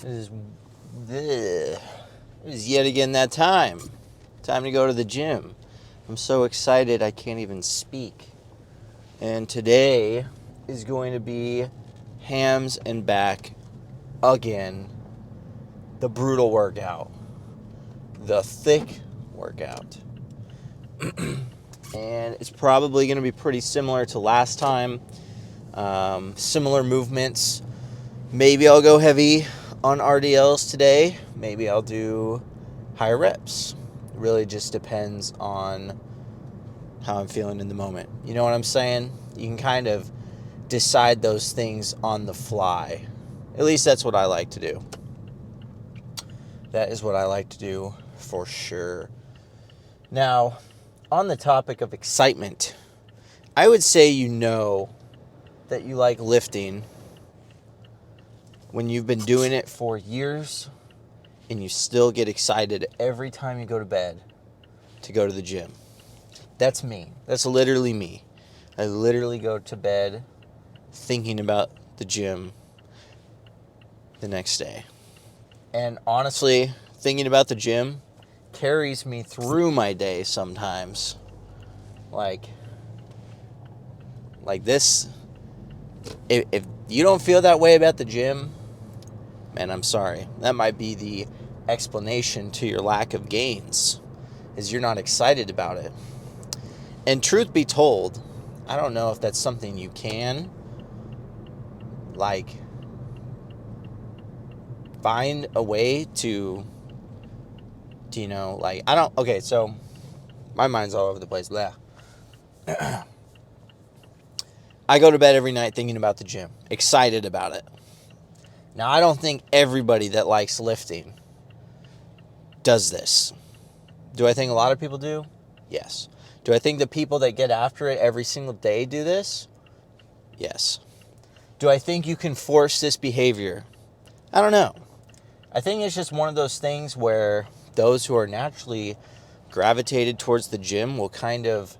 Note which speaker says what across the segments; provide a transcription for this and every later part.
Speaker 1: It is yet again that time. Time to go to the gym. I'm so excited I can't even speak. And today is going to be hams and back again. The brutal workout. The thick workout. And it's probably going to be pretty similar to last time. Similar movements. Maybe I'll go heavy on RDLs today. Maybe I'll do higher reps. It really just depends on how I'm feeling in the moment. You know what I'm saying? You can kind of decide those things on the fly. At least that's what I like to do. That is what I like to do for sure. Now, on the topic of excitement, I would say you know that you like lifting when you've been doing it for years and you still get excited every time you go to bed to go to the gym. That's me. That's literally me. I literally go to bed thinking about the gym the next day. And honestly, thinking about the gym carries me through my day sometimes. Like this. If you don't feel that way about the gym, man, I'm sorry. That might be the explanation to your lack of gains, is you're not excited about it. And truth be told, I don't know if that's something you can, find a way to okay, so my mind's all over the place. Blah. I go to bed every night thinking about the gym, excited about it. Now, I don't think everybody that likes lifting does this. Do I think a lot of people do? Yes. Do I think the people that get after it every single day do this? Yes. Do I think you can force this behavior? I don't know. I think it's just one of those things where those who are naturally gravitated towards the gym will kind of,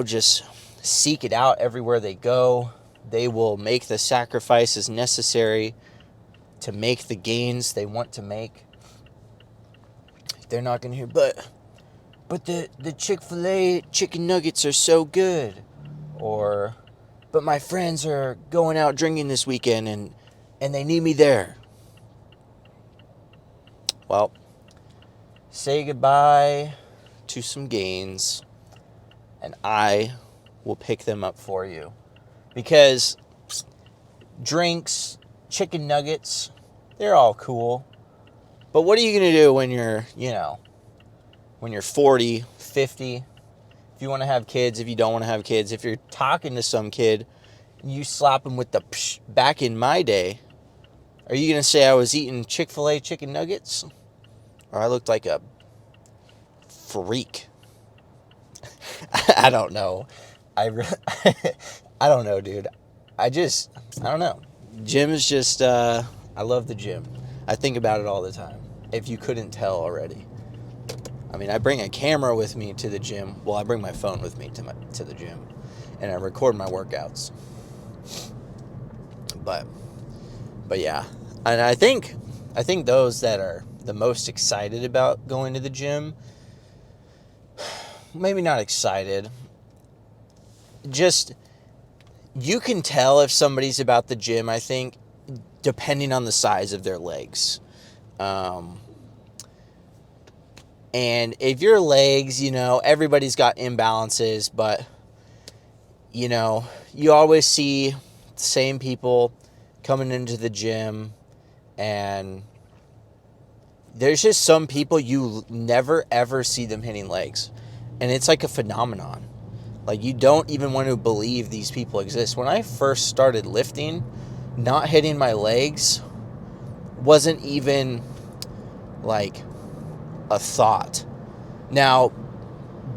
Speaker 1: just seek it out everywhere they go. They will make the sacrifices necessary to make the gains they want to make. They're not going to hear, but the Chick-fil-A chicken nuggets are so good. Or, but my friends are going out drinking this weekend and they need me there. Well, say goodbye to some gains, and I will pick them up for you. Because drinks, chicken nuggets, they're all cool. But what are you going to do when you're, when you're 40, 50? If you want to have kids, if you don't want to have kids, if you're talking to some kid, you slap him with the psh. Back in my day, are you going to say I was eating Chick-fil-A chicken nuggets? Or I looked like a freak? I don't know. I don't know, dude. I don't know. Gym is just, I love the gym. I think about it all the time, if you couldn't tell already. I mean, I bring a camera with me to the gym. Well, I bring my phone with me to the gym, and I record my workouts. But yeah. And I think those that are the most excited about going to the gym, maybe not excited, just, you can tell if somebody's about the gym, I think, depending on the size of their legs. And if your legs, everybody's got imbalances, but, you always see the same people coming into the gym, and there's just some people you never, ever see them hitting legs. And it's like a phenomenon. Like, you don't even want to believe these people exist. When I first started lifting, not hitting my legs wasn't even, a thought. Now,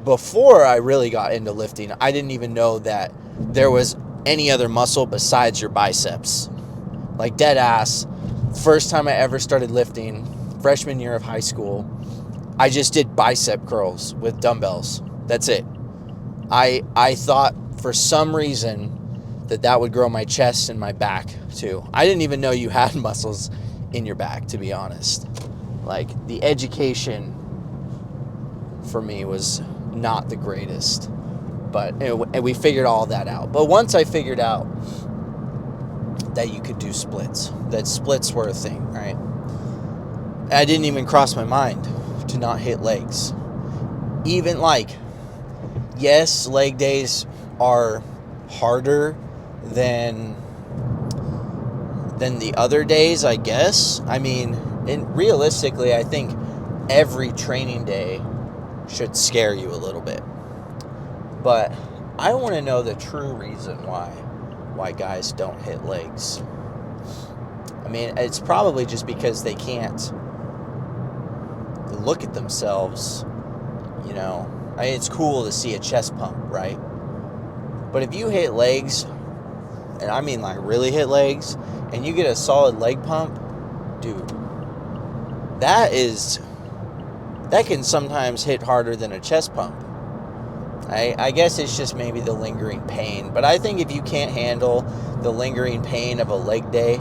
Speaker 1: before I really got into lifting, I didn't even know that there was any other muscle besides your biceps. Like, dead ass, first time I ever started lifting, freshman year of high school, I just did bicep curls with dumbbells. That's it. I thought for some reason that would grow my chest and my back too. I didn't even know you had muscles in your back, to be honest. Like, the education for me was not the greatest, but and we figured all that out. But once I figured out that you could do splits, that splits were a thing, right? I didn't even cross my mind to not hit legs. Even like, yes, leg days are harder than the other days, I guess. I mean, realistically, I think every training day should scare you a little bit. But I want to know the true reason why guys don't hit legs. I mean, it's probably just because they can't look at themselves, you know. I mean, it's cool to see a chest pump, right? But if you hit legs, and I mean like really hit legs, and you get a solid leg pump, dude, that can sometimes hit harder than a chest pump. I guess it's just maybe the lingering pain. But I think if you can't handle the lingering pain of a leg day,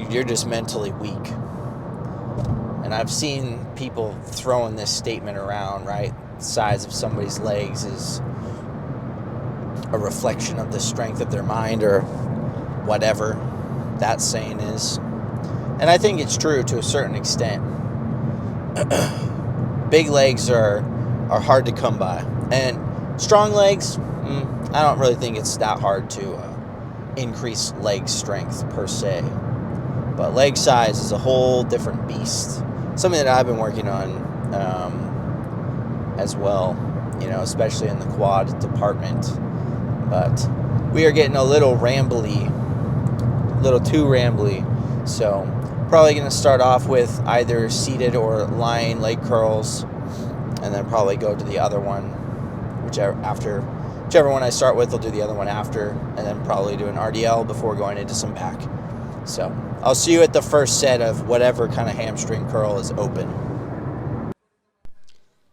Speaker 1: you're just mentally weak. And I've seen people throwing this statement around, right? The size of somebody's legs is a reflection of the strength of their mind, or whatever that saying is. And I think it's true to a certain extent. Big legs are hard to come by. And strong legs, I don't really think it's that hard to increase leg strength per se. But leg size is a whole different beast. Something that I've been working on as well, you know, especially in the quad department. But we are getting a little too rambly. So probably going to start off with either seated or lying leg curls, and then probably go to the other one, whichever one I start with, I'll do the other one after, and then probably do an RDL before going into some back. So I'll see you at the first set of whatever kind of hamstring curl is open.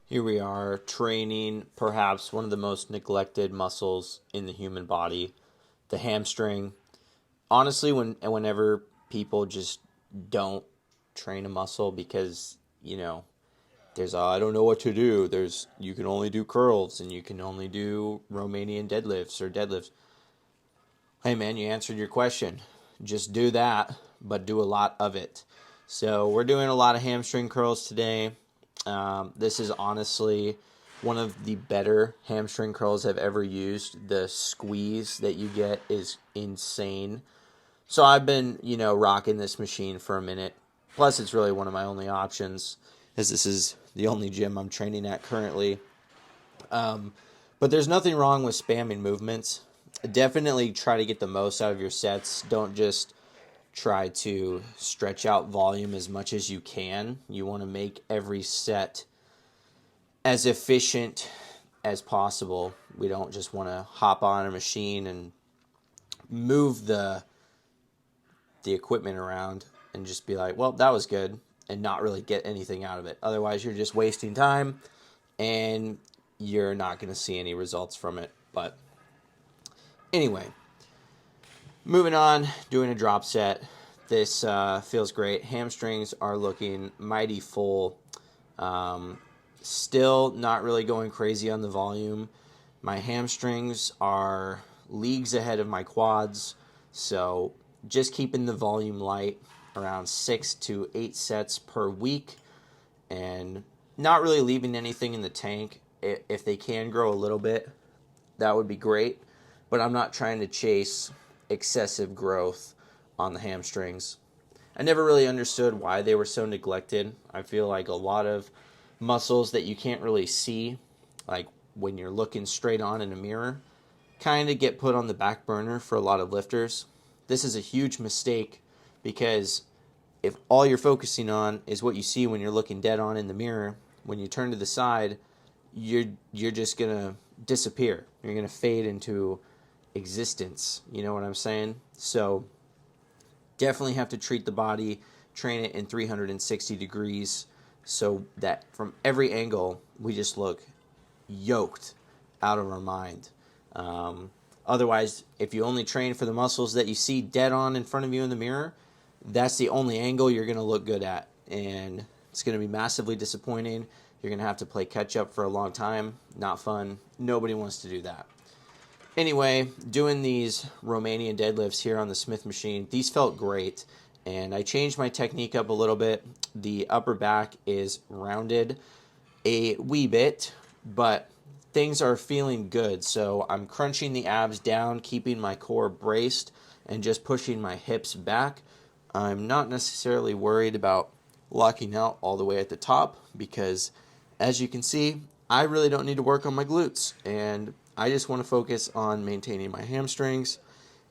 Speaker 1: Here we are training perhaps one of the most neglected muscles in the human body, the hamstring. Honestly, whenever people just don't train a muscle because, you know, there's I don't know what to do. You can only do curls and you can only do Romanian deadlifts or deadlifts. Hey man, you answered your question. Just do that, but do a lot of it. So we're doing a lot of hamstring curls today. This is honestly one of the better hamstring curls I've ever used. The squeeze that you get is insane. So I've been, rocking this machine for a minute. Plus, it's really one of my only options, as this is the only gym I'm training at currently. But there's nothing wrong with spamming movements. Definitely try to get the most out of your sets. Don't just try to stretch out volume as much as you can. You want to make every set as efficient as possible. We don't just want to hop on a machine and move the equipment around and just be like, well, that was good, and not really get anything out of it. Otherwise, you're just wasting time and you're not going to see any results from it. But anyway, moving on, doing a drop set. This feels great. Hamstrings are looking mighty full. Still not really going crazy on the volume. My hamstrings are leagues ahead of my quads, so just keeping the volume light, around 6 to 8 sets per week, and not really leaving anything in the tank. If they can grow a little bit, that would be great, but I'm not trying to chase excessive growth on the hamstrings. I never really understood why they were so neglected. I feel like a lot of muscles that you can't really see, like when you're looking straight on in a mirror, kind of get put on the back burner for a lot of lifters. This is a huge mistake, because if all you're focusing on is what you see when you're looking dead on in the mirror, when you turn to the side, you're just going to disappear. You're going to fade into existence. You know what I'm saying? So definitely have to treat the body, train it in 360 degrees, so that from every angle we just look yoked out of our mind. Otherwise, if you only train for the muscles that you see dead on in front of you in the mirror, that's the only angle you're going to look good at. And it's going to be massively disappointing. You're going to have to play catch up for a long time. Not fun. Nobody wants to do that. Anyway, doing these Romanian deadlifts here on the Smith machine, these felt great. And I changed my technique up a little bit. The upper back is rounded a wee bit, but things are feeling good. So I'm crunching the abs down, keeping my core braced, and just pushing my hips back. I'm not necessarily worried about locking out all the way at the top because, as you can see, I really don't need to work on my glutes, and I just want to focus on maintaining my hamstrings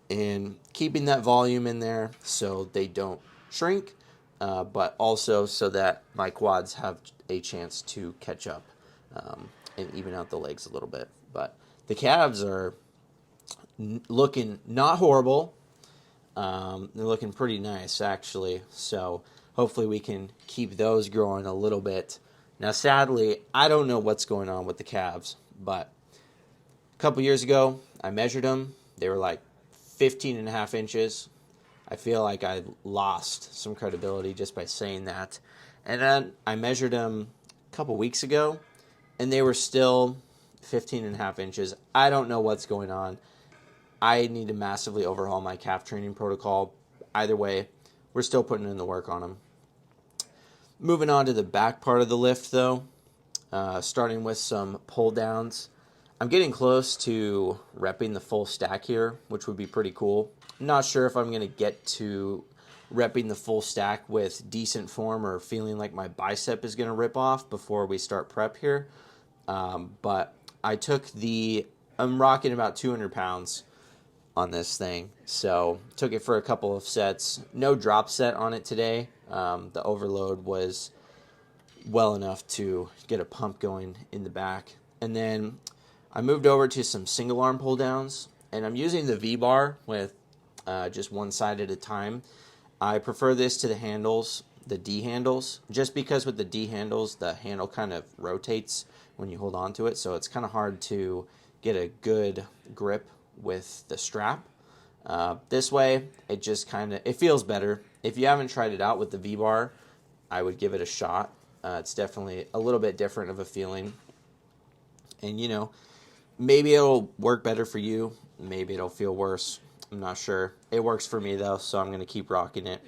Speaker 1: and keeping that volume in there so they don't shrink, but also so that my quads have a chance to catch up and even out the legs a little bit. But the calves are looking not horrible. They're looking pretty nice, actually. So hopefully we can keep those growing a little bit. Now, sadly, I don't know what's going on with the calves, but a couple years ago, I measured them. They were like 15 and a half inches. I feel like I lost some credibility just by saying that. And then I measured them a couple weeks ago, and they were still 15 and a half inches. I don't know what's going on. I need to massively overhaul my calf training protocol. Either way, we're still putting in the work on them. Moving on to the back part of the lift, though, starting with some pull downs. I'm getting close to repping the full stack here, which would be pretty cool. I'm not sure if I'm going to get to repping the full stack with decent form or feeling like my bicep is going to rip off before we start prep here. But I'm rocking about 200 pounds on this thing. So took it for a couple of sets. No drop set on it today. The overload was well enough to get a pump going in the back. And then I moved over to some single arm pull downs, and I'm using the V-bar with just one side at a time. I prefer this to the handles, the D handles, just because with the D handles, the handle kind of rotates when you hold on to it, so it's kind of hard to get a good grip with the strap. This way, it feels better. If you haven't tried it out with the V-bar, I would give it a shot. It's definitely a little bit different of a feeling. And, maybe it'll work better for you. Maybe it'll feel worse. I'm not sure. It works for me, though, so I'm going to keep rocking it.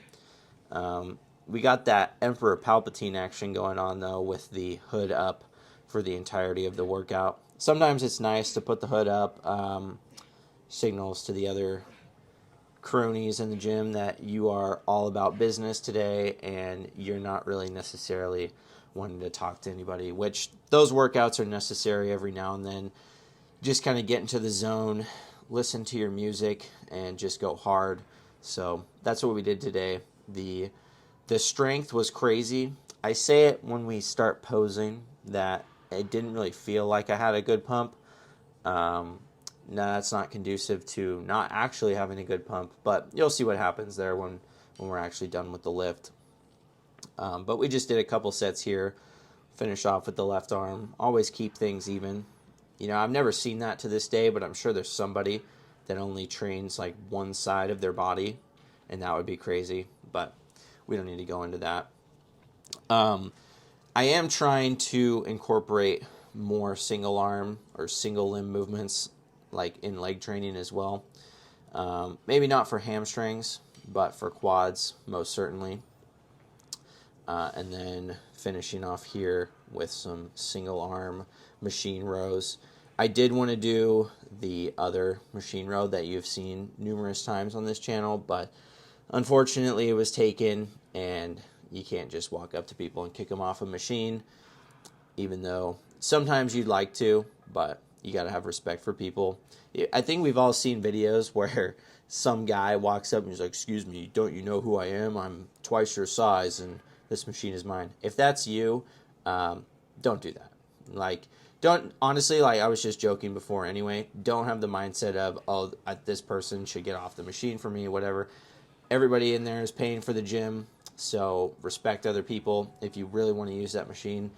Speaker 1: We got that Emperor Palpatine action going on, though, with the hood up for the entirety of the workout. Sometimes it's nice to put the hood up. Signals to the other cronies in the gym that you are all about business today and you're not really necessarily wanting to talk to anybody, which those workouts are necessary every now and then. Just kind of get into the zone, listen to your music, and just go hard. So that's what we did today. The strength was crazy. I say it when we start posing that it didn't really feel like I had a good pump. No, that's not conducive to not actually having a good pump, but you'll see what happens there when we're actually done with the lift. But we just did a couple sets here, finish off with the left arm. Always keep things even. I've never seen that to this day, but I'm sure there's somebody that only trains like one side of their body, and that would be crazy, but we don't need to go into that. I am trying to incorporate more single arm or single limb movements like in leg training as well. Maybe not for hamstrings, but for quads, most certainly. And then finishing off here with some single arm machine rows. I did want to do the other machine row that you've seen numerous times on this channel, but unfortunately it was taken, and you can't just walk up to people and kick them off a machine, even though sometimes you'd like to, but you got to have respect for people. I think we've all seen videos where some guy walks up and he's like, "Excuse me, don't you know who I am? I'm twice your size, and this machine is mine." If that's you, don't do that. Honestly, I was just joking before anyway. Don't have the mindset of, oh, this person should get off the machine for me, whatever. Everybody in there is paying for the gym, so respect other people. If you really want to use that machine,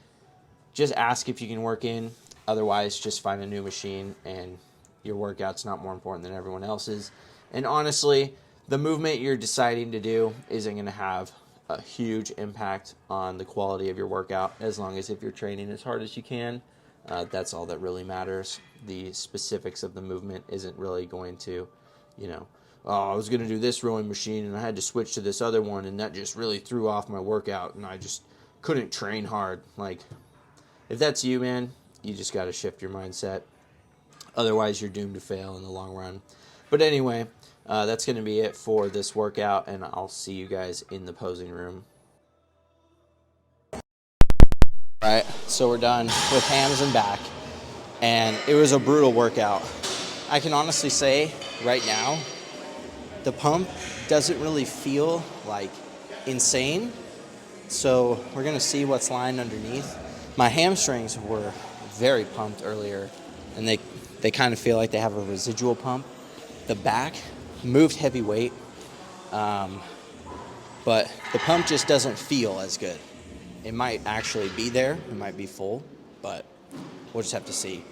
Speaker 1: just ask if you can work in. Otherwise, just find a new machine, and your workout's not more important than everyone else's. And honestly, the movement you're deciding to do isn't going to have a huge impact on the quality of your workout, as long as if you're training as hard as you can. That's all that really matters. The specifics of the movement isn't really going to, I was going to do this rowing machine and I had to switch to this other one and that just really threw off my workout and I just couldn't train hard. Like, if that's you, man, you just got to shift your mindset. Otherwise, you're doomed to fail in the long run. But anyway, that's going to be it for this workout, and I'll see you guys in the posing room. All right, so we're done with hams and back, and it was a brutal workout. I can honestly say right now, the pump doesn't really feel like insane, so we're going to see what's lying underneath. My hamstrings were very pumped earlier, and they kind of feel like they have a residual pump. The back moved heavy weight, but the pump just doesn't feel as good. It might actually be there, it might be full, but we'll just have to see.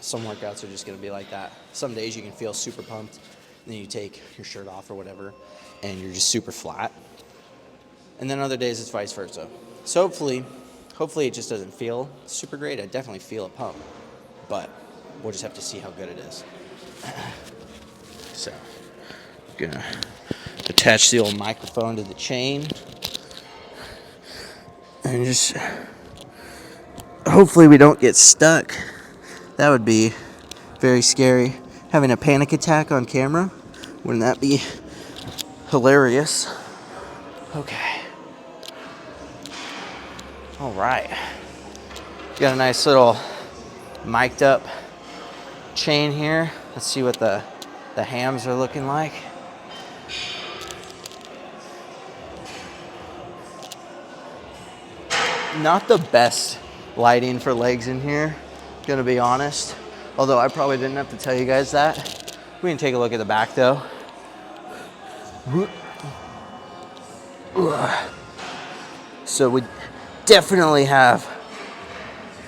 Speaker 1: Some workouts are just going to be like that. Some days you can feel super pumped, and then you take your shirt off or whatever, and you're just super flat. And then other days it's vice versa. So hopefully it just doesn't feel super great. I definitely feel a pump, but we'll just have to see how good it is. So, I'm gonna attach the old microphone to the chain and just hopefully we don't get stuck. That would be very scary. Having a panic attack on camera, wouldn't that be hilarious? Okay. All right. Got a nice little mic'd up chain here. Let's see what the hams are looking like. Not the best lighting for legs in here, gonna be honest. Although I probably didn't have to tell you guys that. We can take a look at the back though. So we definitely have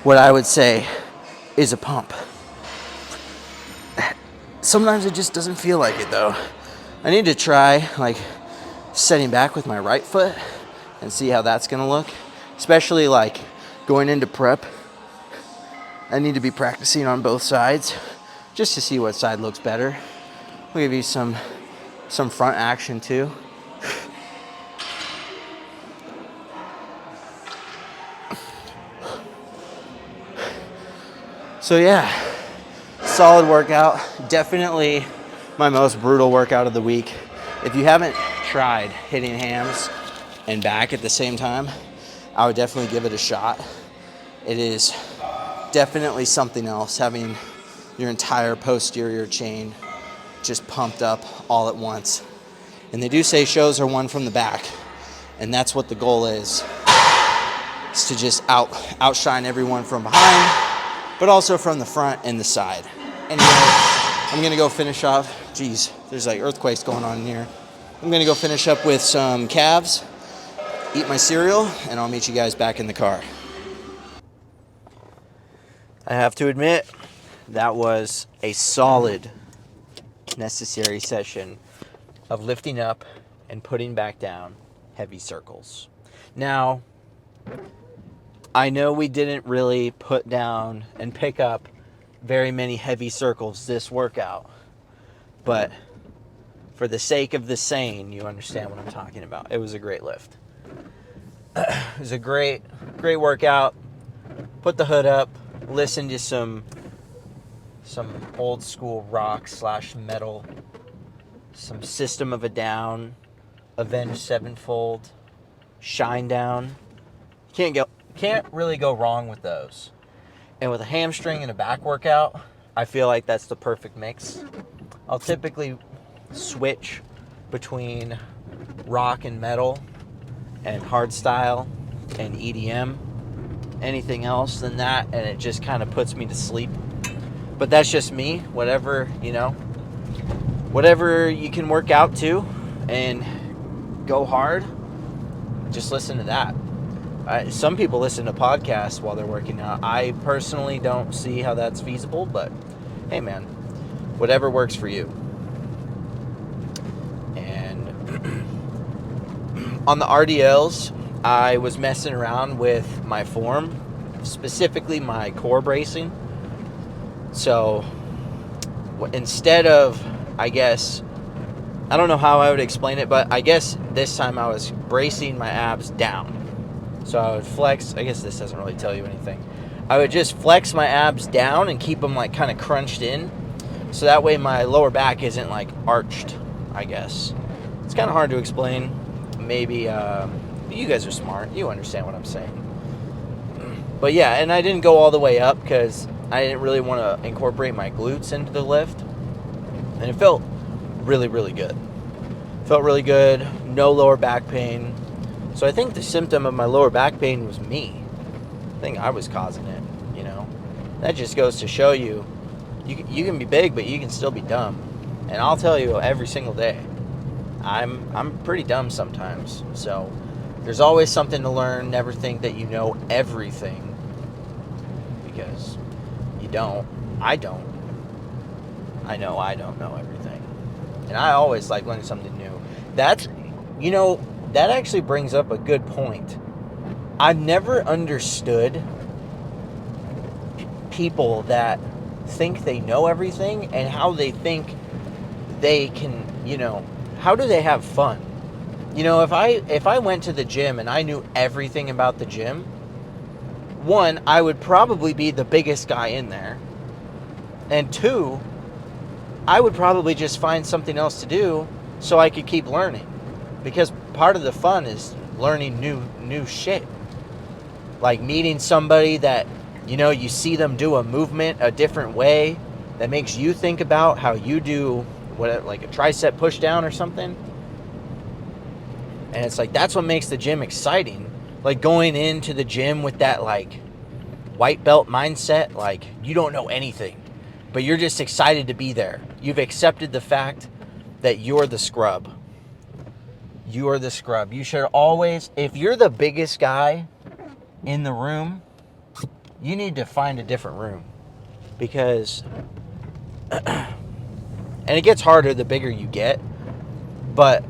Speaker 1: what I would say is a pump. Sometimes it just doesn't feel like it though. I need to try like setting back with my right foot and see how that's gonna look. Especially like going into prep. I need to be practicing on both sides just to see what side looks better. We'll give you some front action too. So yeah, solid workout. Definitely my most brutal workout of the week. If you haven't tried hitting hams and back at the same time, I would definitely give it a shot. It is definitely something else, having your entire posterior chain just pumped up all at once. And they do say shows are won from the back, and that's what the goal is to just outshine everyone from behind, but also from the front and the side. Anyway, I'm gonna go finish off. Geez, there's like earthquakes going on in here. I'm gonna go finish up with some calves, eat my cereal, and I'll meet you guys back in the car. I have to admit, that was a solid, necessary session of lifting up and putting back down heavy circles. Now, I know we didn't really put down and pick up very many heavy circles this workout, but for the sake of the saying, you understand what I'm talking about. It was a great lift. It was a great workout. Put the hood up, listen to some old school rock / metal, some System of a Down, Avenged Sevenfold, Shinedown. Can't really go wrong with those. And with a hamstring and a back workout, I feel like that's the perfect mix. I'll typically switch between rock and metal and hardstyle and EDM. Anything else than that, and it just kind of puts me to sleep. But that's just me. Whatever you can work out to and go hard, just listen to that. Some people listen to podcasts while they're working out. I personally don't see how that's feasible, but hey man, whatever works for you. And On the RDLs, I was messing around with my form, specifically my core bracing. So instead of, I guess, I don't know how I would explain it, but I guess this time I was bracing my abs down. So I would flex, I guess this doesn't really tell you anything. I would just flex my abs down and keep them like kind of crunched in. So that way my lower back isn't like arched, I guess. It's kind of hard to explain. Maybe you guys are smart. You understand what I'm saying. But yeah, and I didn't go all the way up because I didn't really want to incorporate my glutes into the lift. And it felt really, really good. Felt really good. No lower back pain. So I think the symptom of my lower back pain was me. I think I was causing it, you know. That just goes to show you, you can be big, but you can still be dumb. And I'll tell you every single day, I'm pretty dumb sometimes. So there's always something to learn. Never think that you know everything, because you don't. I don't. I know I don't know everything. And I always like learning something new. That's, you know, that actually brings up a good point. I've never understood people that think they know everything and how they think they can, you know, how do they have fun? You know, if I went to the gym and I knew everything about the gym, one, I would probably be the biggest guy in there. And two, I would probably just find something else to do so I could keep learning. Because part of the fun is learning new shit. Like meeting somebody that, you know, you see them do a movement a different way that makes you think about how you do what, like a tricep push down or something. And it's like, that's what makes the gym exciting. Like going into the gym with that like white belt mindset, like you don't know anything, but you're just excited to be there. You've accepted the fact that you're the scrub. You are the scrub. You should always, if you're the biggest guy in the room, you need to find a different room. Because, and it gets harder the bigger you get, but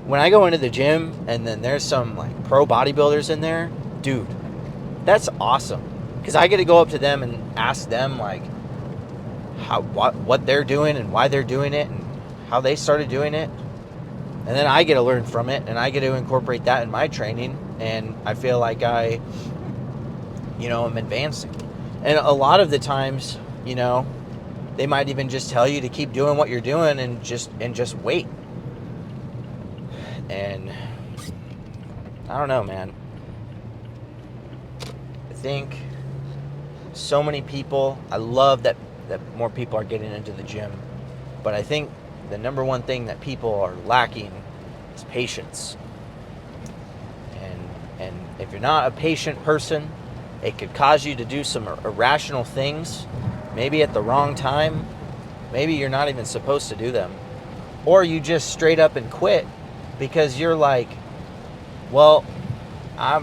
Speaker 1: when I go into the gym and then there's some like pro bodybuilders in there, dude, that's awesome. Because I get to go up to them and ask them like what they're doing and why they're doing it and how they started doing it. And then I get to learn from it, and I get to incorporate that in my training, and I feel like I, you know, am advancing. And a lot of the times, you know, they might even just tell you to keep doing what you're doing and just wait. And I don't know, man. I think so many people, I love that more people are getting into the gym, but I think the number one thing that people are lacking is patience. And if you're not a patient person, it could cause you to do some irrational things, maybe at the wrong time. Maybe you're not even supposed to do them. Or you just straight up and quit because you're like, well, I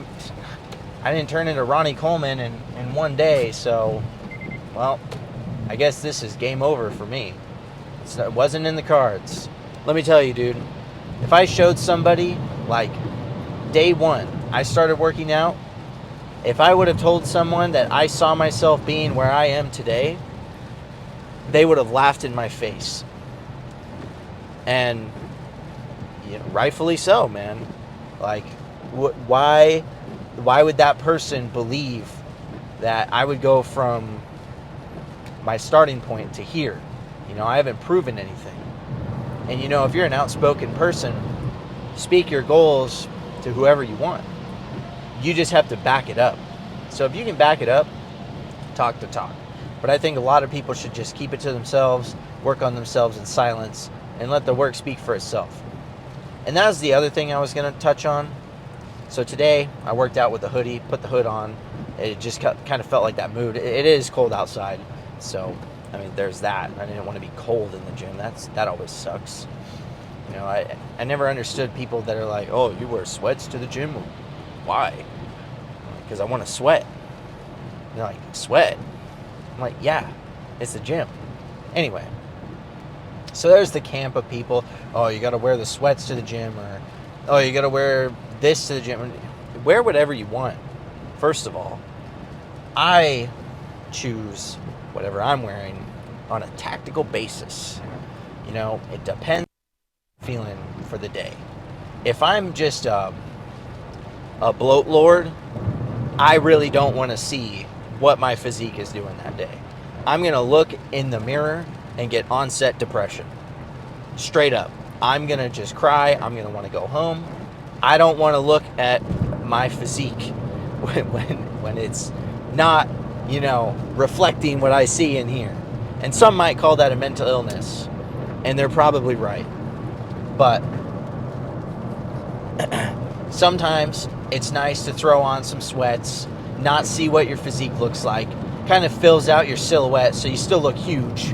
Speaker 1: didn't turn into Ronnie Coleman in one day, so, well, I guess this is game over for me. It wasn't in the cards. Let me tell you, dude, if I showed somebody, like, day one, I started working out, if I would have told someone that I saw myself being where I am today, they would have laughed in my face. And, you know, rightfully so, man. Like, why would that person believe that I would go from my starting point to here? You know, I haven't proven anything. And, you know, if you're an outspoken person, speak your goals to whoever you want. You just have to back it up. So if you can back it up, talk the talk. But I think a lot of people should just keep it to themselves, work on themselves in silence, and let the work speak for itself. And that was the other thing I was going to touch on. So today, I worked out with a hoodie, put the hood on. It just kind of felt like that mood. It is cold outside, so I mean, there's that. I didn't want to be cold in the gym. That always sucks. You know, I never understood people that are like, oh, you wear sweats to the gym? Why? Because I want to sweat. They're like, sweat? I'm like, yeah, it's the gym. Anyway, so there's the camp of people, oh, you got to wear the sweats to the gym, or, oh, you got to wear this to the gym. Wear whatever you want. First of all, I choose whatever I'm wearing on a tactical basis. You know, it depends on the feeling for the day. If I'm just a bloat lord, I really don't want to see what my physique is doing that day. I'm going to look in the mirror and get onset depression. Straight up. I'm going to just cry. I'm going to want to go home. I don't want to look at my physique when it's not, reflecting what I see in here. And some might call that a mental illness. And they're probably right. But sometimes it's nice to throw on some sweats, not see what your physique looks like. Kind of fills out your silhouette so you still look huge.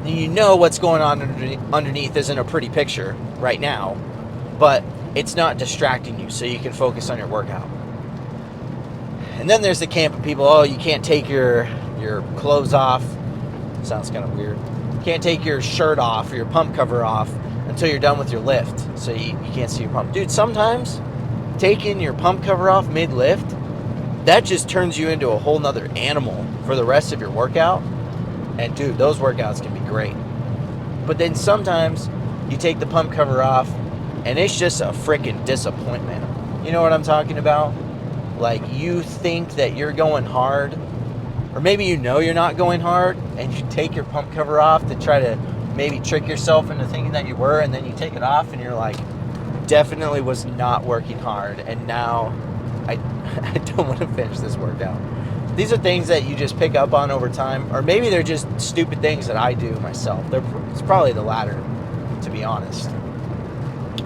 Speaker 1: You know what's going on underneath isn't a pretty picture right now, but it's not distracting you so you can focus on your workout. And then there's the camp of people, oh, you can't take your clothes off. Sounds kind of weird. You can't take your shirt off or your pump cover off until you're done with your lift, so you can't see your pump. Dude, sometimes taking your pump cover off mid-lift, that just turns you into a whole nother animal for the rest of your workout. And dude, those workouts can be great. But then sometimes you take the pump cover off and it's just a freaking disappointment. You know what I'm talking about? Like, you think that you're going hard, or maybe you know you're not going hard, and you take your pump cover off to try to maybe trick yourself into thinking that you were, and then you take it off and you're like, definitely was not working hard, and now I don't want to finish this workout. These are things that you just pick up on over time, or maybe they're just stupid things that I do myself. It's probably the latter, to be honest.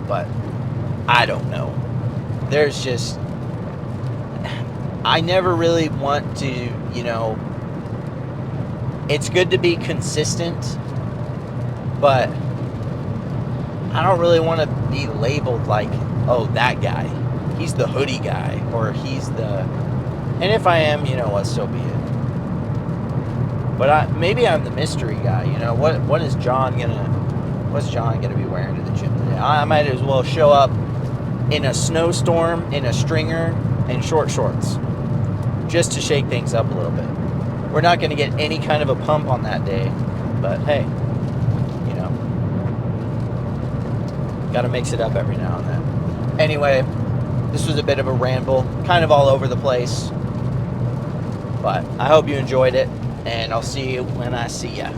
Speaker 1: But I don't know. There's just, I never really want to, it's good to be consistent, but I don't really want to be labeled like, oh, that guy, he's the hoodie guy, or he's the, and if I am, so be it. But maybe I'm the mystery guy. What's Jon gonna be wearing to the gym today? I might as well show up in a snowstorm, in a stringer, and short shorts, just to shake things up a little bit. We're not going to get any kind of a pump on that day, but hey, got to mix it up every now and then. Anyway, this was a bit of a ramble, kind of all over the place, but I hope you enjoyed it, and I'll see you when I see ya.